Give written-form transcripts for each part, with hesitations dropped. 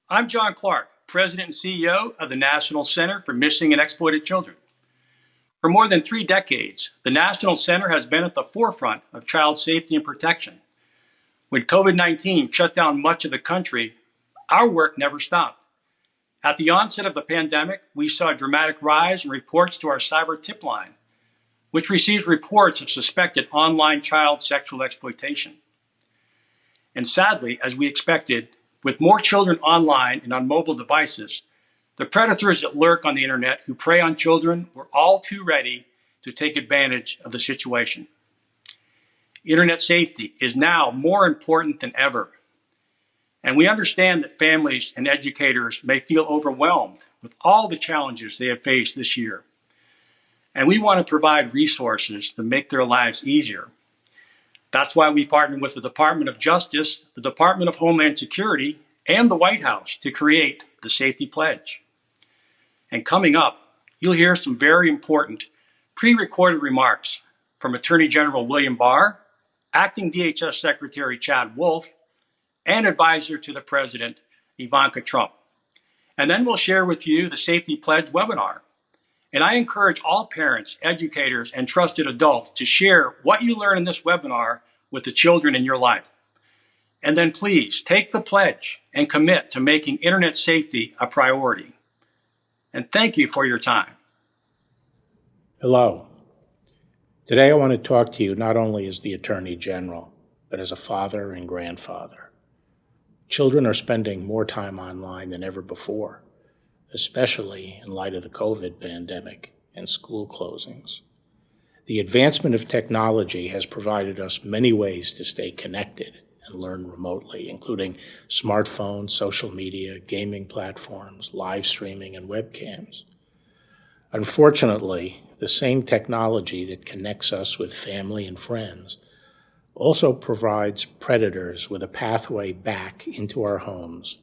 I'm John Clark, President and CEO of the National Center for Missing and Exploited Children. For more than 3 decades, the National Center has been at the forefront of child safety and protection. When COVID-19 shut down much of the country, our work never stopped. At the onset of the pandemic, we saw a dramatic rise in reports to our cyber tip line, which receives reports of suspected online child sexual exploitation. And sadly, as we expected, with more children online and on mobile devices, the predators that lurk on the internet who prey on children were all too ready to take advantage of the situation. Internet safety is now more important than ever. And we understand that families and educators may feel overwhelmed with all the challenges they have faced this year. And we want to provide resources to make their lives easier. That's why we partnered with the Department of Justice, the Department of Homeland Security, and the White House to create the Safety Pledge. And coming up, you'll hear some very important pre-recorded remarks from Attorney General William Barr, Acting DHS Secretary Chad Wolf, and Advisor to the President, Ivanka Trump. And then we'll share with you the Safety Pledge webinar. And I encourage all parents, educators, and trusted adults to share what you learn in this webinar with the children in your life. And then please take the pledge and commit to making internet safety a priority. And thank you for your time. Hello. Today I want to talk to you not only as the Attorney General, but as a father and grandfather. Children are spending more time online than ever before, especially in light of the COVID pandemic and school closings. The advancement of technology has provided us many ways to stay connected and learn remotely, including smartphones, social media, gaming platforms, live streaming, and webcams. Unfortunately, the same technology that connects us with family and friends also provides predators with a pathway back into our homes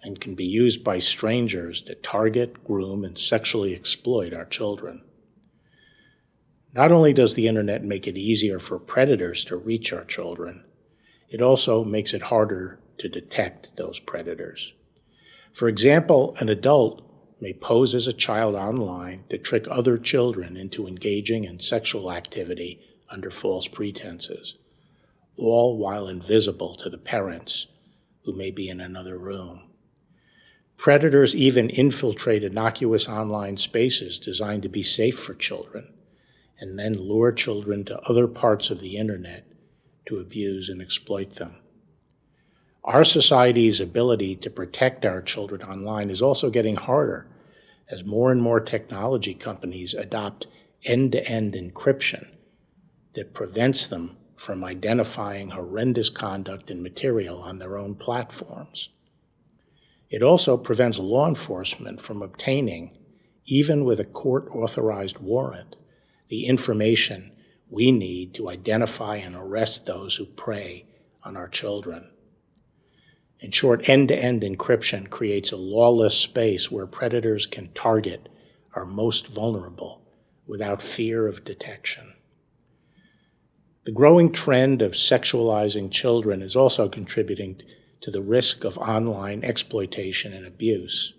and can be used by strangers to target, groom, and sexually exploit our children. Not only does the internet make it easier for predators to reach our children, it also makes it harder to detect those predators. For example, an adult may pose as a child online to trick other children into engaging in sexual activity under false pretenses, all while invisible to the parents who may be in another room. Predators even infiltrate innocuous online spaces designed to be safe for children, and then lure children to other parts of the internet to abuse and exploit them. Our society's ability to protect our children online is also getting harder as more and more technology companies adopt end-to-end encryption that prevents them from identifying horrendous conduct and material on their own platforms. It also prevents law enforcement from obtaining, even with a court-authorized warrant, the information we need to identify and arrest those who prey on our children. In short, end-to-end encryption creates a lawless space where predators can target our most vulnerable without fear of detection. The growing trend of sexualizing children is also contributing to the risk of online exploitation and abuse.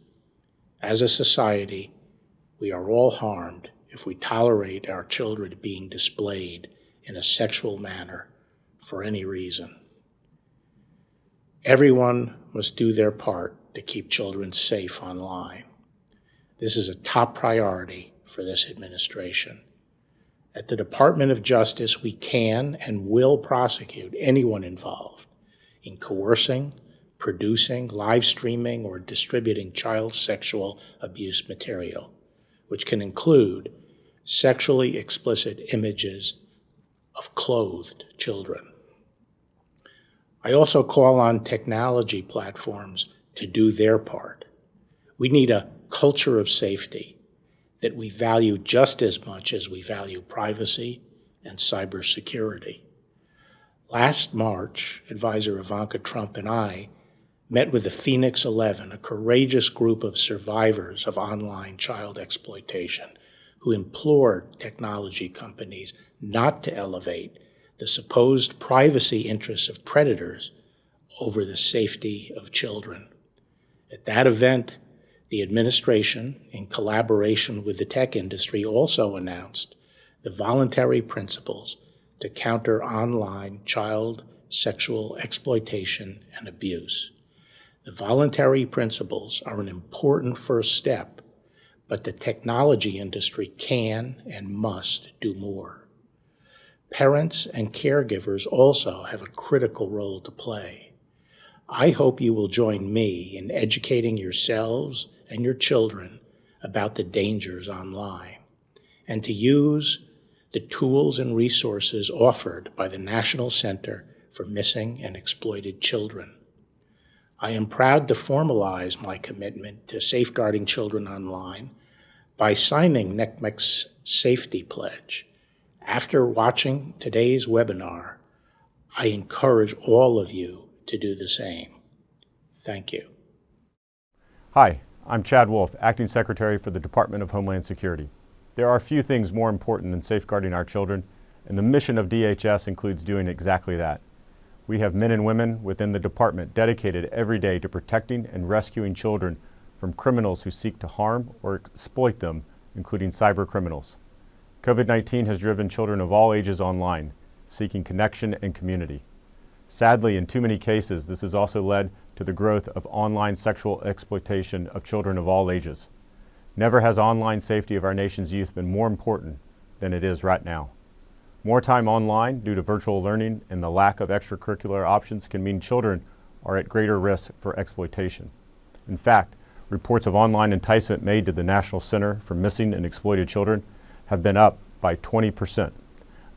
As a society, we are all harmed if we tolerate our children being displayed in a sexual manner for any reason. Everyone must do their part to keep children safe online. This is a top priority for this administration. At the Department of Justice, we can and will prosecute anyone involved in coercing, producing, live streaming, or distributing child sexual abuse material, which can include sexually explicit images of clothed children. I also call on technology platforms to do their part. We need a culture of safety that we value just as much as we value privacy and cybersecurity. Last March, Advisor Ivanka Trump and I met with the Phoenix 11, a courageous group of survivors of online child exploitation who implored technology companies not to elevate the supposed privacy interests of predators over the safety of children. At that event, the administration, in collaboration with the tech industry, also announced the voluntary principles to counter online child sexual exploitation and abuse. The voluntary principles are an important first step, but the technology industry can and must do more. Parents and caregivers also have a critical role to play. I hope you will join me in educating yourselves and your children about the dangers online, and to use the tools and resources offered by the National Center for Missing and Exploited Children. I am proud to formalize my commitment to safeguarding children online by signing NCMEC's Safety Pledge. After watching today's webinar, I encourage all of you to do the same. Thank you. Hi, I'm Chad Wolf, Acting Secretary for the Department of Homeland Security. There are few things more important than safeguarding our children, and the mission of DHS includes doing exactly that. We have men and women within the department dedicated every day to protecting and rescuing children from criminals who seek to harm or exploit them, including cyber criminals. COVID-19 has driven children of all ages online, seeking connection and community. Sadly, in too many cases, this has also led to the growth of online sexual exploitation of children of all ages. Never has online safety of our nation's youth been more important than it is right now. More time online due to virtual learning and the lack of extracurricular options can mean children are at greater risk for exploitation. In fact, reports of online enticement made to the National Center for Missing and Exploited Children have been up by 20%.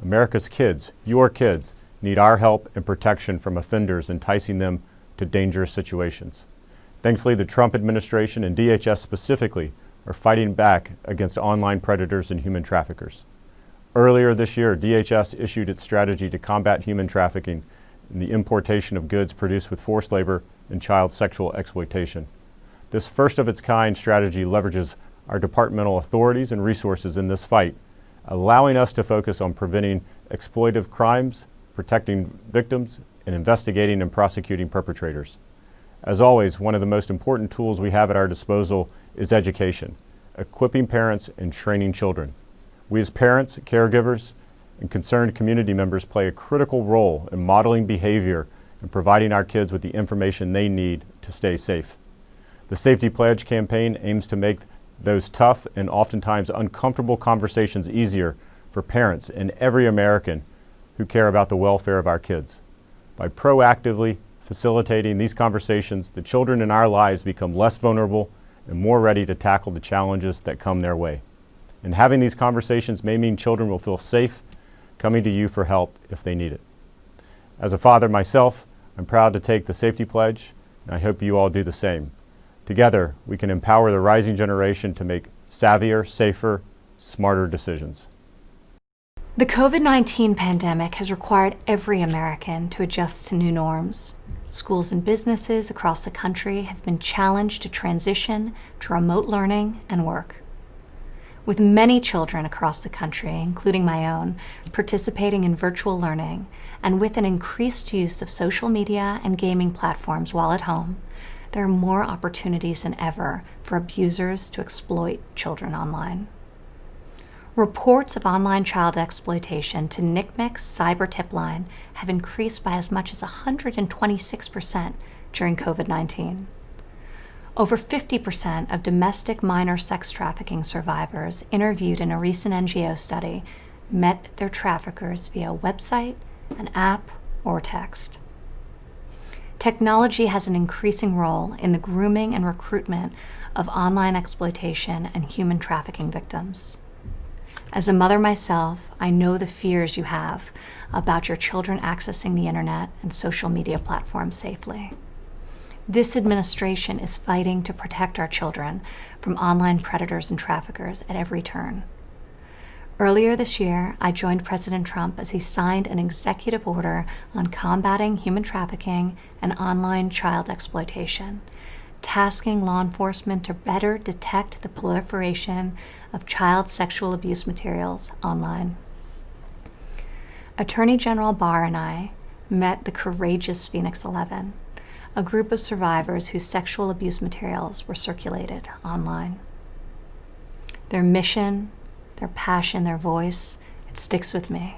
America's kids, your kids, need our help and protection from offenders enticing them to dangerous situations. Thankfully, the Trump administration and DHS specifically are fighting back against online predators and human traffickers. Earlier this year, DHS issued its strategy to combat human trafficking and the importation of goods produced with forced labor and child sexual exploitation. This first-of-its-kind strategy leverages our departmental authorities and resources in this fight, allowing us to focus on preventing exploitive crimes, protecting victims, and investigating and prosecuting perpetrators. As always, one of the most important tools we have at our disposal is education, equipping parents and training children. We as parents, caregivers, and concerned community members play a critical role in modeling behavior and providing our kids with the information they need to stay safe. The Safety Pledge campaign aims to make those tough and oftentimes uncomfortable conversations easier for parents and every American who care about the welfare of our kids. By proactively facilitating these conversations, the children in our lives become less vulnerable and more ready to tackle the challenges that come their way. And having these conversations may mean children will feel safe coming to you for help if they need it. As a father myself, I'm proud to take the Safety Pledge, and I hope you all do the same. Together, we can empower the rising generation to make savvier, safer, smarter decisions. The COVID-19 pandemic has required every American to adjust to new norms. Schools and businesses across the country have been challenged to transition to remote learning and work. With many children across the country, including my own, participating in virtual learning, and with an increased use of social media and gaming platforms while at home, there are more opportunities than ever for abusers to exploit children online. Reports of online child exploitation to NCMEC's cyber tip line have increased by as much as 126% during COVID-19. Over 50% of domestic minor sex trafficking survivors interviewed in a recent NGO study met their traffickers via website, an app, or text. Technology has an increasing role in the grooming and recruitment of online exploitation and human trafficking victims. As a mother myself, I know the fears you have about your children accessing the internet and social media platforms safely. This administration is fighting to protect our children from online predators and traffickers at every turn. Earlier this year, I joined President Trump as he signed an executive order on combating human trafficking and online child exploitation, tasking law enforcement to better detect the proliferation of child sexual abuse materials online. Attorney General Barr and I met the courageous Phoenix 11, a group of survivors whose sexual abuse materials were circulated online. Their mission, their passion, their voice, it sticks with me.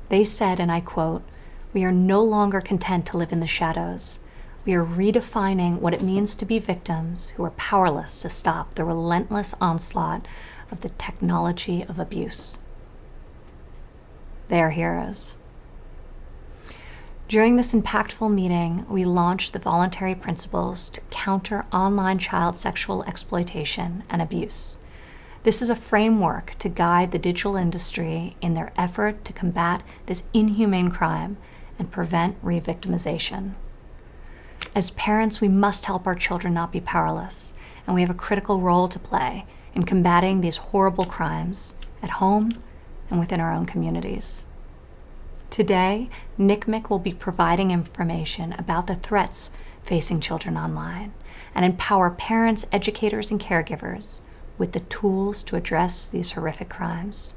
They said, and I quote, "We are no longer content to live in the shadows. We are redefining what it means to be victims who are powerless to stop the relentless onslaught of the technology of abuse." They are heroes. During this impactful meeting, we launched the voluntary principles to counter online child sexual exploitation and abuse. This is a framework to guide the digital industry in their effort to combat this inhumane crime and prevent re-victimization. As parents, we must help our children not be powerless, and we have a critical role to play in combating these horrible crimes at home and within our own communities. Today, NCMEC will be providing information about the threats facing children online and empower parents, educators, and caregivers with the tools to address these horrific crimes.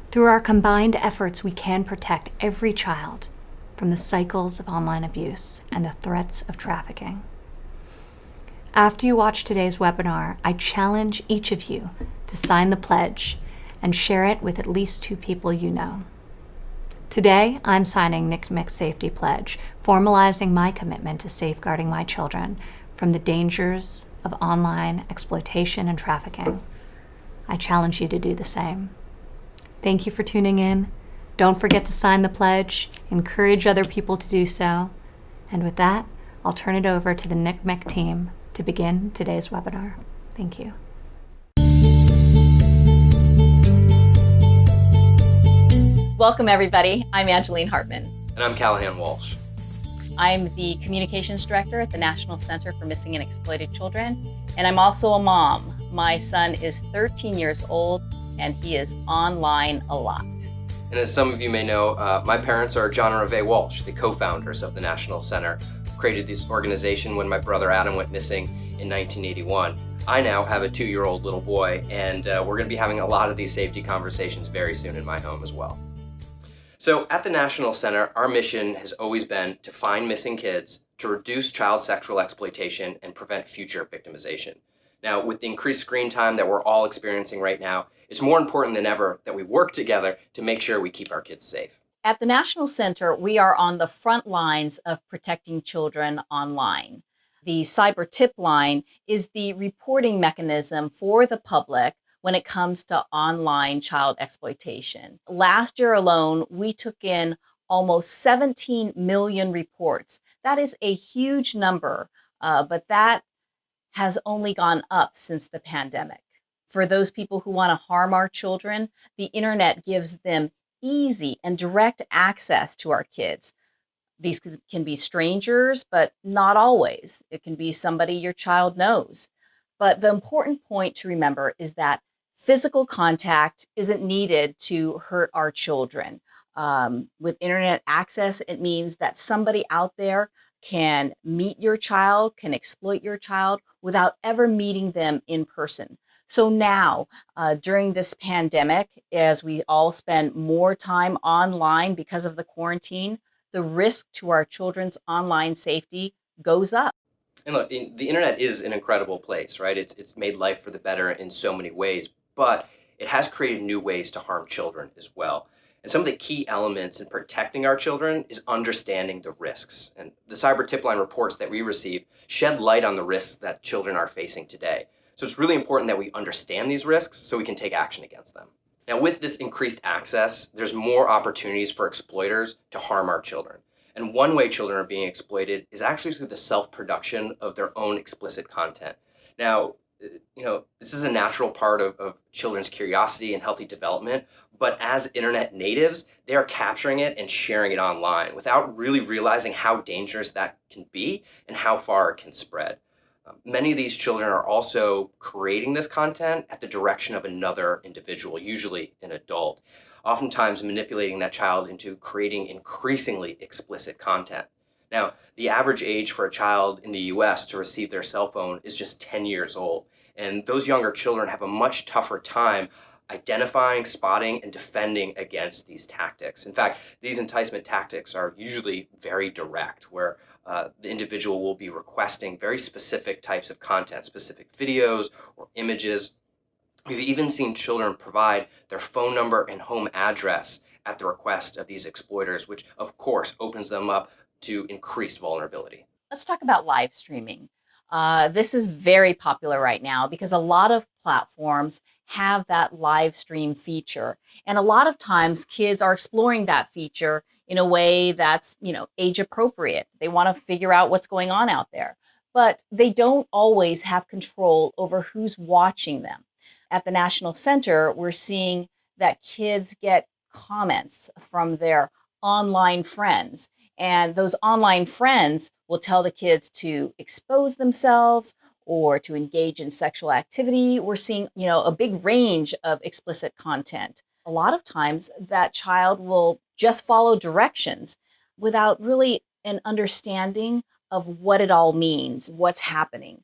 Through our combined efforts, we can protect every child from the cycles of online abuse and the threats of trafficking. After you watch today's webinar, I challenge each of you to sign the pledge and share it with at least 2 people you know. Today, I'm signing NCMEC's Safety Pledge, formalizing my commitment to safeguarding my children from the dangers of online exploitation and trafficking. I challenge you to do the same. Thank you for tuning in. Don't forget to sign the pledge, encourage other people to do so. And with that, I'll turn it over to the NCMEC team to begin today's webinar. Thank you. Welcome, everybody. I'm Angeline Hartman. And I'm Callahan Walsh. I'm the Communications Director at the National Center for Missing and Exploited Children, and I'm also a mom. My son is 13 years old, and he is online a lot. And as some of you may know, my parents are John and Reve Walsh, the co-founders of the National Center, who created this organization when my brother Adam went missing in 1981. I now have a 2-year-old little boy, and we're going to be having a lot of these safety conversations very soon in my home as well. So at the National Center, our mission has always been to find missing kids, to reduce child sexual exploitation, and prevent future victimization. Now, with the increased screen time that we're all experiencing right now, it's more important than ever that we work together to make sure we keep our kids safe. At the National Center, we are on the front lines of protecting children online. The cyber tip line is the reporting mechanism for the public when it comes to online child exploitation. Last year alone, we took in almost 17 million reports. That is a huge number, but that has only gone up since the pandemic. For those people who want to harm our children, the internet gives them easy and direct access to our kids. These can be strangers, but not always. It can be somebody your child knows. But the important point to remember is that physical contact isn't needed to hurt our children. With internet access, it means that somebody out there can meet your child, can exploit your child without ever meeting them in person. So now, during this pandemic, as we all spend more time online because of the quarantine, the risk to our children's online safety goes up. And look, the internet is an incredible place, right? It's made life for the better in so many ways, but it has created new ways to harm children as well. And some of the key elements in protecting our children is understanding the risks. And the cyber tip line reports that we receive shed light on the risks that children are facing today. So it's really important that we understand these risks so we can take action against them. Now, with this increased access, there's more opportunities for exploiters to harm our children. And one way children are being exploited is actually through the self-production of their own explicit content. Now, this is a natural part of children's curiosity and healthy development, but as internet natives, they are capturing it and sharing it online without really realizing how dangerous that can be and how far it can spread. Many of these children are also creating this content at the direction of another individual, usually an adult, oftentimes manipulating that child into creating increasingly explicit content. Now, the average age for a child in the US to receive their cell phone is just 10 years old, and those younger children have a much tougher time identifying, spotting, and defending against these tactics. In fact, these enticement tactics are usually very direct, where the individual will be requesting very specific types of content, specific videos or images. We've even seen children provide their phone number and home address at the request of these exploiters, which of course opens them up to increased vulnerability. Let's talk about live streaming. This is very popular right now because a lot of platforms have that live stream feature. And a lot of times kids are exploring that feature in a way that's, age appropriate. They want to figure out what's going on out there, but they don't always have control over who's watching them. At the National Center, we're seeing that kids get comments from their online friends. And those online friends will tell the kids to expose themselves or to engage in sexual activity. We're seeing, a big range of explicit content. A lot of times that child will just follow directions without really an understanding of what it all means, what's happening.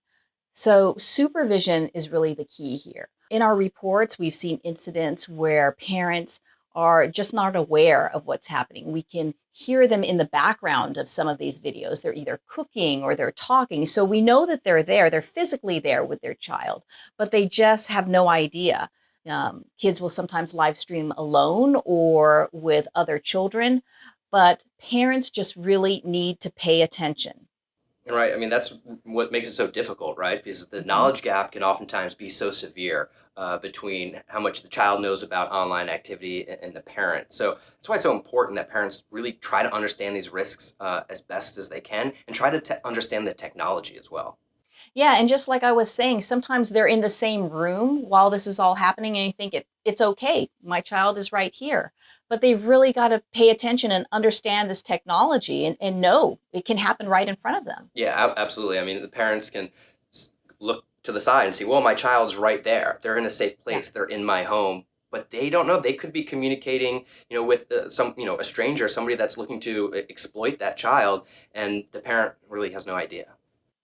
So supervision is really the key here. In our reports, we've seen incidents where parents are just not aware of what's happening. We can hear them in the background of some of these videos. They're either cooking or they're talking. So we know that they're there. They're physically there with their child, but they just have no idea. Kids will sometimes live stream alone or with other children, but parents just really need to pay attention. Right. I mean, that's what makes it so difficult, right? Because the knowledge gap can oftentimes be so severe between how much the child knows about online activity and the parent. So that's why it's so important that parents really try to understand these risks as best as they can and try to understand the technology as well. Yeah, and just like I was saying, sometimes they're in the same room while this is all happening, and you think it's okay. My child is right here. But they've really got to pay attention and understand this technology and know it can happen right in front of them. Yeah, absolutely. I mean, the parents can look to the side and see, well, my child's right there. They're in a safe place. Yeah. They're in my home. But they don't know. They could be communicating, with a stranger, somebody that's looking to exploit that child, and the parent really has no idea.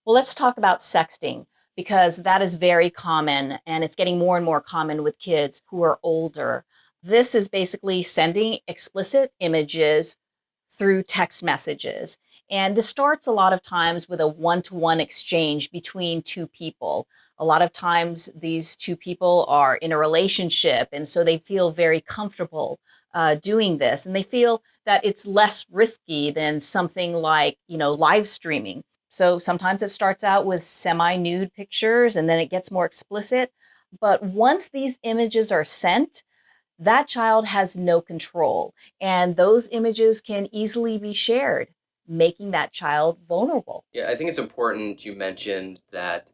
Well, let's talk about sexting, because that is very common, and it's getting more and more common with kids who are older. This is basically sending explicit images through text messages. And this starts a lot of times with a one-to-one exchange between two people. A lot of times these two people are in a relationship, and so they feel very comfortable doing this. And they feel that it's less risky than something like, live streaming. So sometimes it starts out with semi-nude pictures and then it gets more explicit. But once these images are sent, that child has no control. And those images can easily be shared, making that child vulnerable. Yeah, I think it's important you mentioned that,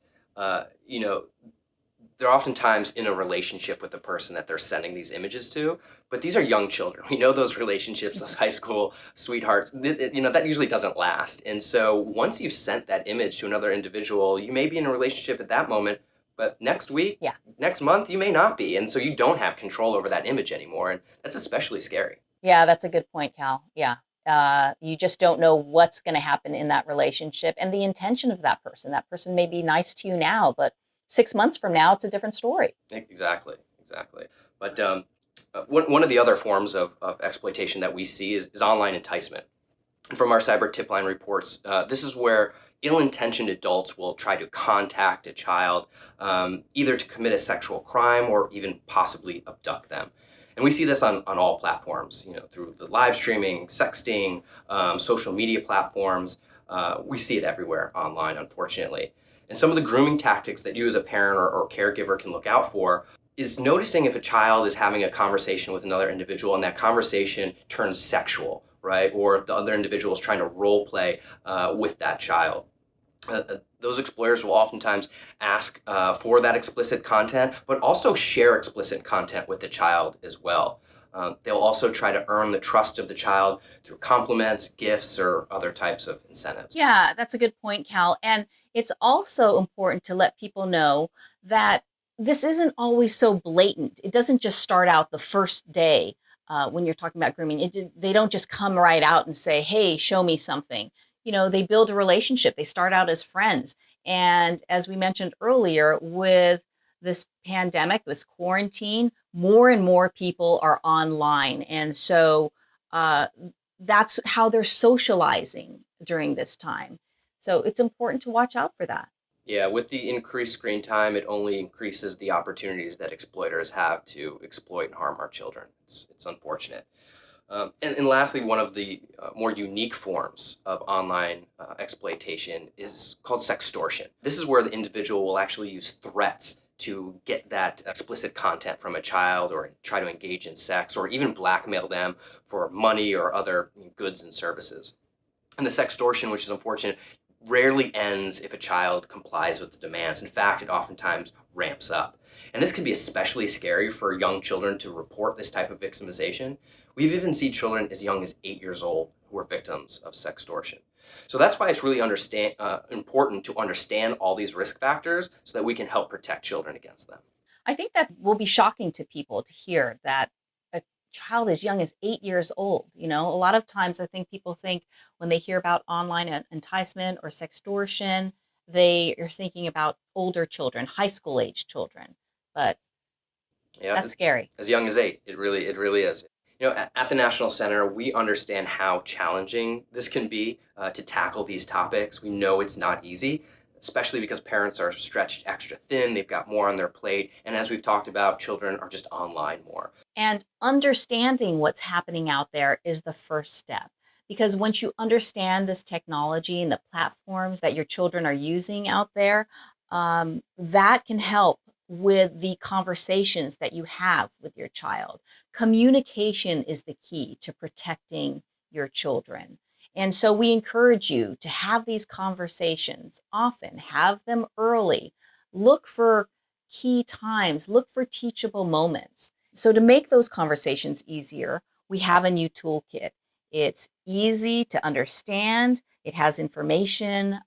they're oftentimes in a relationship with the person that they're sending these images to, but these are young children. We know those relationships, those high school sweethearts, that usually doesn't last. And so once you've sent that image to another individual, you may be in a relationship at that moment, but next week, next month, you may not be. And so you don't have control over that image anymore. And that's especially scary. Yeah, that's a good point, Cal. Yeah. You just don't know what's going to happen in that relationship and the intention of that person. That person may be nice to you now, but 6 months from now, it's a different story. Exactly. But one of the other forms of exploitation that we see is online enticement. From our cyber tip line reports, this is where ill-intentioned adults will try to contact a child, either to commit a sexual crime or even possibly abduct them. And we see this on all platforms, through the live streaming, sexting, social media platforms. We see it everywhere online, unfortunately. And some of the grooming tactics that you as a parent or caregiver can look out for is noticing if a child is having a conversation with another individual and that conversation turns sexual, right? Or if the other individual is trying to role play with that child. Those exploiters will oftentimes ask for that explicit content, but also share explicit content with the child as well. They'll also try to earn the trust of the child through compliments, gifts, or other types of incentives. Yeah, that's a good point, Cal. And it's also important to let people know that this isn't always so blatant. It doesn't just start out the first day when you're talking about grooming. They don't just come right out and say, hey, show me something. They build a relationship. They start out as friends. And as we mentioned earlier, with this pandemic, this quarantine, more and more people are online. And so that's how they're socializing. during this time. So it's important to watch out for that. Yeah, with the increased screen time, it only increases the opportunities that exploiters have to exploit and harm our children. It's unfortunate. And lastly, one of the more unique forms of online exploitation is called sextortion. This is where the individual will actually use threats to get that explicit content from a child or try to engage in sex or even blackmail them for money or other goods and services. And the sextortion, which is unfortunate, rarely ends if a child complies with the demands. In fact, it oftentimes ramps up. And this can be especially scary for young children to report this type of victimization. We've even seen children as young as 8 years old who are victims of sextortion. So that's why it's really important to understand all these risk factors so that we can help protect children against them. I think that will be shocking to people to hear that a child as young as 8 years old. A lot of times I think people think when they hear about online enticement or sextortion, they are thinking about older children, high school age children. But yeah, that's scary. As young as 8, it really is. At the National Center, we understand how challenging this can be to tackle these topics. We know it's not easy, especially because parents are stretched extra thin, they've got more on their plate, and as we've talked about, children are just online more. And understanding what's happening out there is the first step. Because once you understand this technology and the platforms that your children are using out there, that can help with the conversations that you have with your child. Communication is the key to protecting your children. And so we encourage you to have these conversations often, have them early. Look for key times, look for teachable moments. So to make those conversations easier, we have a new toolkit. It's easy to understand. It has information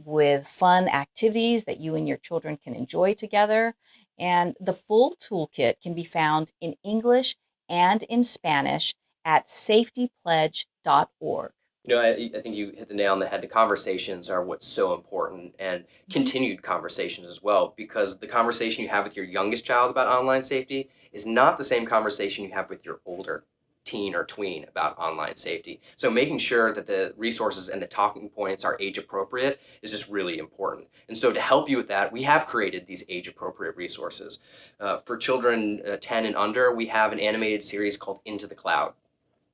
with fun activities that you and your children can enjoy together. And the full toolkit can be found in English and in Spanish at safetypledge.org. I think you hit the nail on the head. The conversations are what's so important, and continued conversations as well, because the conversation you have with your youngest child about online safety is not the same conversation you have with your older teen or tween about online safety. So making sure that the resources and the talking points are age appropriate is just really important. And so to help you with that, we have created these age appropriate resources. For children 10 and under, we have an animated series called Into the Cloud,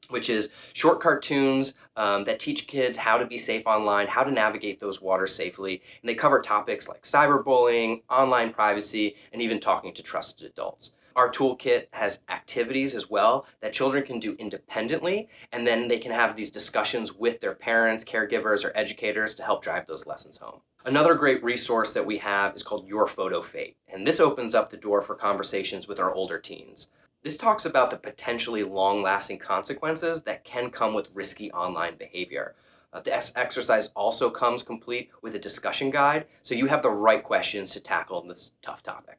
which is short cartoons that teach kids how to be safe online, how to navigate those waters safely. And they cover topics like cyberbullying, online privacy, and even talking to trusted adults. Our toolkit has activities as well that children can do independently, and then they can have these discussions with their parents, caregivers, or educators to help drive those lessons home. Another great resource that we have is called Your Photo Fate, and this opens up the door for conversations with our older teens. This talks about the potentially long-lasting consequences that can come with risky online behavior. This exercise also comes complete with a discussion guide, so you have the right questions to tackle this tough topic.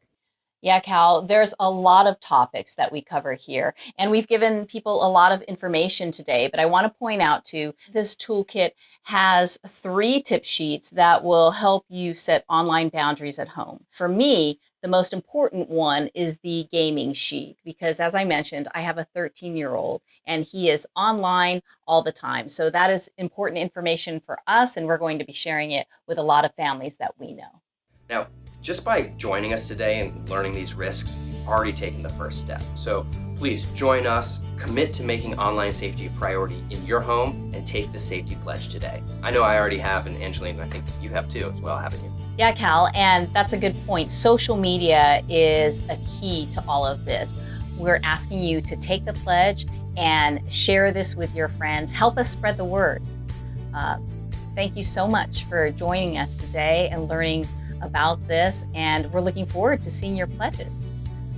Yeah, Cal, there's a lot of topics that we cover here, and we've given people a lot of information today, but I want to point out too, this toolkit has 3 tip sheets that will help you set online boundaries at home. For me, the most important one is the gaming sheet, because as I mentioned, I have a 13-year-old and he is online all the time. So that is important information for us, and we're going to be sharing it with a lot of families that we know. Now, just by joining us today and learning these risks, you've already taken the first step. So please join us, commit to making online safety a priority in your home, and take the safety pledge today. I know I already have, and Angeline, I think you have too as well, haven't you? Yeah, Cal, and that's a good point. Social media is a key to all of this. We're asking you to take the pledge and share this with your friends. Help us spread the word. Thank you so much for joining us today and learning about this, and we're looking forward to seeing your pledges.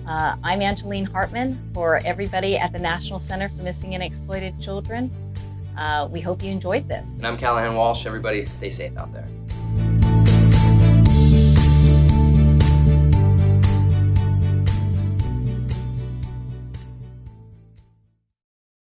I'm Angeline Hartman for everybody at the National Center for Missing and Exploited Children. We hope you enjoyed this. And I'm Callahan Walsh. Everybody stay safe out there.